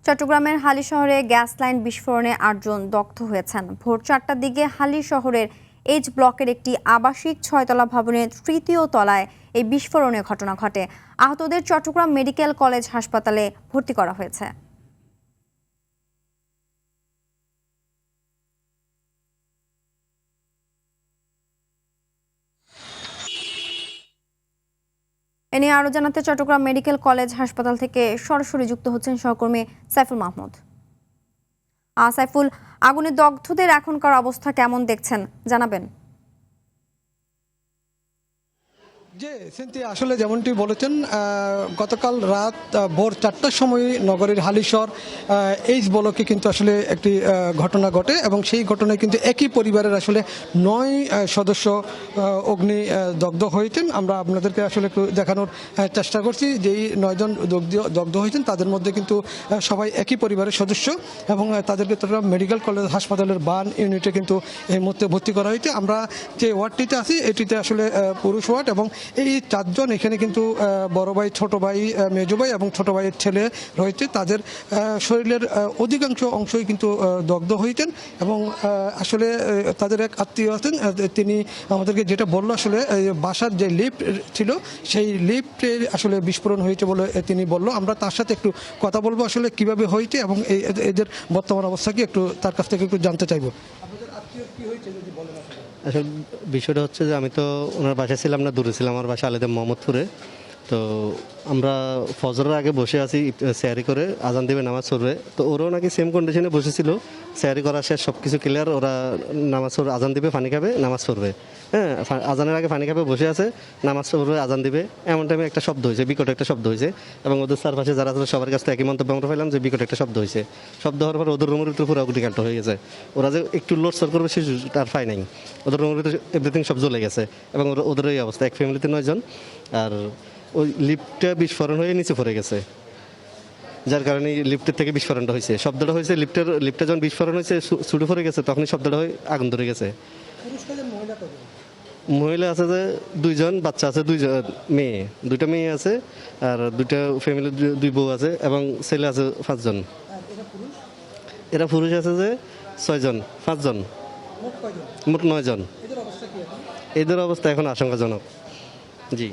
চট্টগ্রামের হালি শহরে গ্যাস লাইন বিস্ফোরণে ৮ জন দগ্ধ হয়েছেন। ভোর ৪টার দিকে হালি শহরের এইচ ব্লকের একটি আবাসিক ৬তলা ভবনের ৩য় তলায় এই বিস্ফোরণের ঘটনা ঘটে। আহতদের চট্টগ্রাম মেডিকেল কলেজ হাসপাতালে ভর্তি করা হয়েছে। এ নিয়ে আরো জানাতে চট্টগ্রাম মেডিকেল কলেজ হাসপাতাল থেকে সরাসরি যুক্ত হচ্ছেন সহকর্মী সাইফুল মাহমুদ। সাইফুল, আগুনে দগ্ধদের এখনকার অবস্থা কেমন দেখছেন জানাবেন? জি সিনথিয়া, আসলে যেমনটি বলেছেন, গতকাল রাত ভোর ৪টার সময় নগরীর হালিশহর এইচ ব্লকে কিন্তু আসলে একটি ঘটনা ঘটে এবং সেই ঘটনায় কিন্তু একই পরিবারের আসলে ৯ সদস্য অগ্নি দগ্ধ হয়েছেন। আমরা আপনাদেরকে আসলে একটু দেখানোর চেষ্টা করছি। যেই ৯ জন দগ্ধ হয়েছেন তাদের মধ্যে কিন্তু সবাই একই পরিবারের সদস্য এবং তাদেরকে চট্টগ্রাম মেডিকেল কলেজ হাসপাতালের বার্ন ইউনিটে কিন্তু এই মুহূর্তে ভর্তি করা হয়েছে। আমরা যে ওয়ার্ডটিতে আছি এটিতে আসলে পুরুষ ওয়ার্ড এবং এই ৪ জন এখানে কিন্তু বড় ভাই, ছোট ভাই, মেজো ভাই এবং ছোট ভাইয়ের ছেলে রয়েছে। তাদের শরীরের অধিকাংশ অংশই কিন্তু দগ্ধ হয়েছেন এবং আসলে তাদের এক আত্মীয় আছেন, তিনি আমাদেরকে যেটা বললো আসলে বাসার যে লিফট ছিল সেই লিফটে আসলে বিস্ফোরণ হয়েছে বলে তিনি বললো। আমরা তার সাথে একটু কথা বলবো আসলে কিভাবে হয়েছে এবং এদের বর্তমান অবস্থা কি একটু তার কাছ থেকে একটু জানতে চাইবো। আপনাদের আত্মীয় কি হয়েছে যদি বলেন। আসলে বিষয়টা হচ্ছে যে আমি তো ওনার বাসায় ছিলাম না, দূরে ছিলাম। আমার বাসা আলেদা মোহাম্মদপুরে। তো আমরা ফজরের আগে বসে আছি, স্যারি করে আজান দেবে, নামাজ পড়বে। তো ওরাও নাকি সেম কন্ডিশনে বসেছিল, স্যারি করা শেষ, সব কিছু ক্লিয়ার। ওরা নামাজ পড়বে, আজান দিবে, পানি খাবে, নামাজ পড়বে। হ্যাঁ, আজানের আগে পানি খাবে, বসে আছে, নামাজ পড়বে, আজান দিবে। এমন টাইমে একটা শব্দ হয়েছে, বিকট একটা শব্দ হয়েছে এবং ওদের চারপাশে যারা ছিল সবার কাছ থেকে একই মন্তব্য আমরা পেলাম যে বিকট একটা শব্দ হয়েছে। শব্দ হওয়ার পর ওদের রুমের ভিতরে পুরো অগ্নিকাণ্ড হয়ে গেছে। ওরা যে একটু লোডসার করবে সে তার পায় নাই। ওদের রুমের ভিতরে এভরিথিং সব জ্বলে গেছে এবং ওদের এই অবস্থা। এক ফ্যামিলিতে ৯ জন। আর ওই লিফটটা বিস্ফোরণ হয়ে নিচে পড়ে গেছে, যার কারণে লিফটের থেকে বিস্ফোরণটা হয়েছে। শব্দটা হয়েছে লিফটটা যখন বিস্ফোরণ হয়েছে, ছুটে পড়ে গেছে, তখনই শব্দটা হয়ে আগুন ধরে গেছে। মহিলা আছে যে 2 জন, বাচ্চা আছে 2 জন, মেয়ে 2টা মেয়ে আছে আর 2টা ফ্যামিলির 2 বউ আছে এবং ছেলে আছে 5 জন। এরা পুরুষ আছে যে 6 জন, 5 জন, মোট 9 জন। এদের অবস্থা এখন আশঙ্কাজনক। জি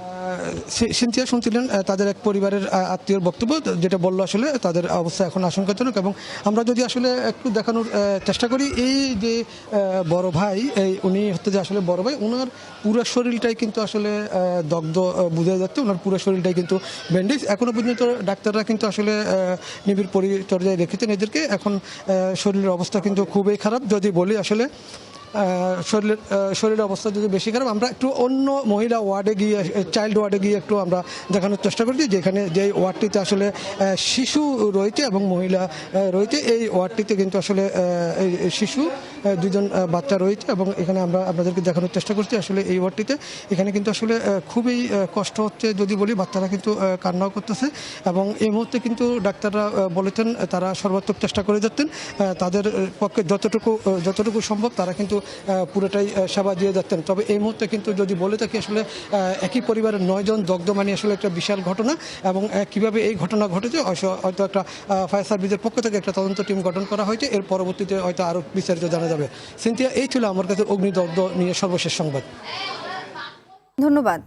সিনথিয়া, শুনছিলেন তাদের এক পরিবারের আত্মীয়র বক্তব্য, যেটা বললো আসলে তাদের অবস্থা এখন আশঙ্কাজনক। এবং আমরা যদি আসলে একটু দেখানোর চেষ্টা করি, এই যে বড় ভাই, উনি হচ্ছে যে আসলে বড় ভাই, ওনার পুরো শরীরটাই কিন্তু আসলে দগ্ধ বোঝা যাচ্ছে। ওনার পুরো শরীরটাই কিন্তু ব্যান্ডেজ। এখনও পর্যন্ত ডাক্তাররা কিন্তু আসলে নিবিড় পরিচর্যায় রেখেছেন এদেরকে। এখন শরীরের অবস্থা কিন্তু খুবই খারাপ। যদি বলি আসলে শরীরের অবস্থা যদি বেশি খারাপ, আমরা একটু অন্য মহিলা ওয়ার্ডে গিয়ে, চাইল্ড ওয়ার্ডে গিয়ে একটু আমরা দেখানোর চেষ্টা করছি, যেখানে যে ওয়ার্ডটিতে আসলে শিশু রয়েছে এবং মহিলা রয়েছে। এই ওয়ার্ডটিতে কিন্তু আসলে শিশু 2 জন বাচ্চা রয়েছে এবং এখানে আমরা আপনাদেরকে দেখানোর চেষ্টা করছি আসলে এই ওয়ার্ডটিতে। এখানে কিন্তু আসলে খুবই কষ্ট হচ্ছে যদি বলি, বাচ্চারা কিন্তু কান্নাও করতেছে এবং এই মুহূর্তে কিন্তু ডাক্তাররা বলেছেন তারা সর্বাত্মক চেষ্টা করে যাচ্ছেন। তাদের পক্ষে যতটুকু সম্ভব তারা কিন্তু পুরোটাই সেবা দিয়ে যাচ্ছেন। তবে এই মুহূর্তে কিন্তু যদি বলে থাকি আসলে একই পরিবারের 9 জন দগ্ধ মানে আসলে একটা বিশাল ঘটনা এবং কিভাবে এই ঘটনা ঘটেছে হয়তো একটা ফায়ার সার্ভিসের পক্ষ থেকে একটা তদন্ত টিম গঠন করা হয়েছে। এর পরবর্তীতে হয়তো আরও বিস্তারিত জানা যাবে। সিনথিয়া, এই ছিল আমার কাছে অগ্নিদগ্ধ নিয়ে সর্বশেষ সংবাদ। ধন্যবাদ।